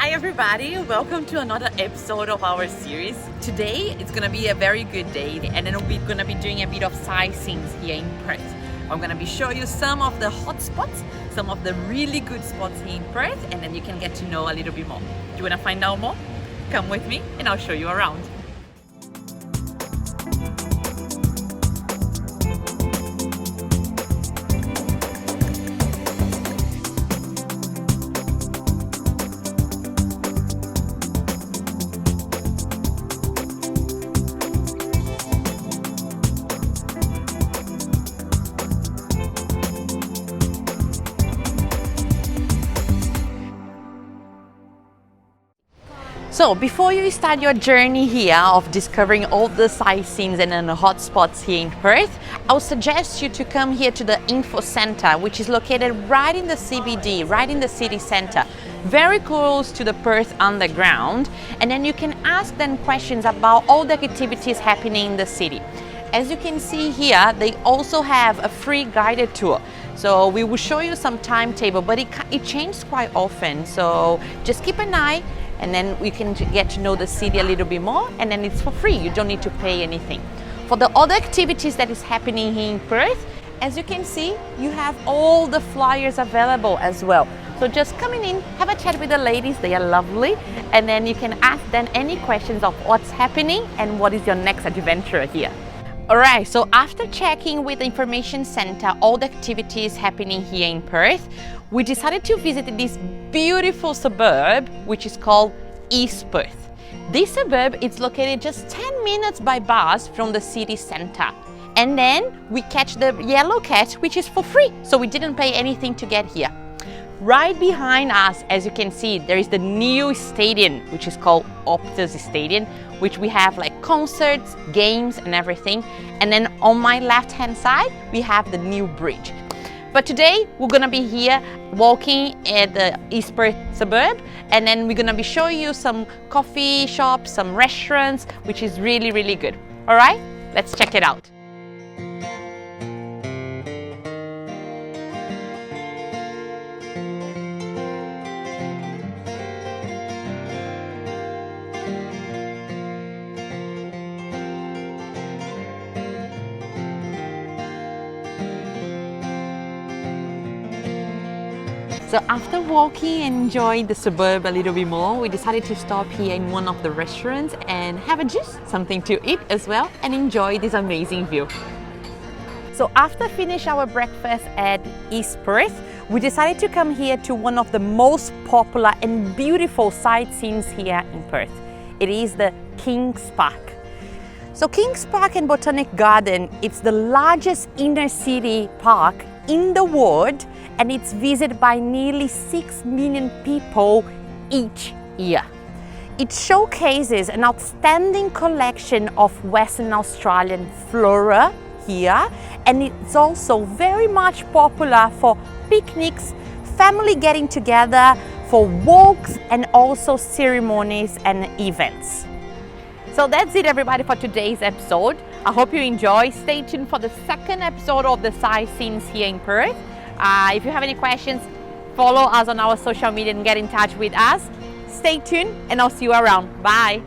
Hi everybody, welcome to another episode of our series. Today it's gonna be a very good day and then we're gonna be doing a bit of sightseeing here in Perth. I'm gonna be showing you some of the hot spots, some of the really good spots here in Perth, and then you can get to know a little bit more. Do you wanna find out more? Come with me and I'll show you around. So before you start your journey here of discovering all the sightseeing and the hot spots here in Perth, I would suggest you to come here to the Info Centre, which is located right in the CBD, right in the city centre, very close to the Perth Underground, and then you can ask them questions about all the activities happening in the city. As you can see here, they also have a free guided tour. So we will show you some timetable, but it changes quite often. So just keep an eye, and then we can get to know the city a little bit more, and then it's for free. You don't need to pay anything. For the other activities that is happening here in Perth, as you can see, you have all the flyers available as well. So just coming in, have a chat with the ladies, they are lovely, and then you can ask them any questions of what's happening and what is your next adventure here. Alright, so after checking with the information center all the activities happening here in Perth, we decided to visit this beautiful suburb which is called East Perth. This suburb is located just 10 minutes by bus from the city center. And then we catch the yellow cat, which is for free, so we didn't pay anything to get here. Right behind us, as you can see, there is the new stadium, which is called Optus Stadium, which we have like concerts, games and everything. And then on my left hand side, we have the new bridge. But today we're gonna be here walking at the East Perth suburb, and then we're gonna be showing you some coffee shops, some restaurants, which is really, really good. All right, let's check it out. So after walking and enjoying the suburb a little bit more, we decided to stop here in one of the restaurants and have a juice, something to eat as well, and enjoy this amazing view. So after finish our breakfast at East Perth, we decided to come here to one of the most popular and beautiful sightseeing here in Perth. It is the Kings Park. So Kings Park and Botanical Garden, it's the largest inner city park in the world, and it's visited by nearly 6 million people each year. It showcases an outstanding collection of Western Australian flora here, and it's also very much popular for picnics, family getting together, for walks and also ceremonies and events. So that's it everybody for today's episode. I hope you enjoy. Stay tuned for the second episode of the sightseeing here in Perth. If you have any questions, follow us on our social media and get in touch with us. Stay tuned and I'll see you around. Bye.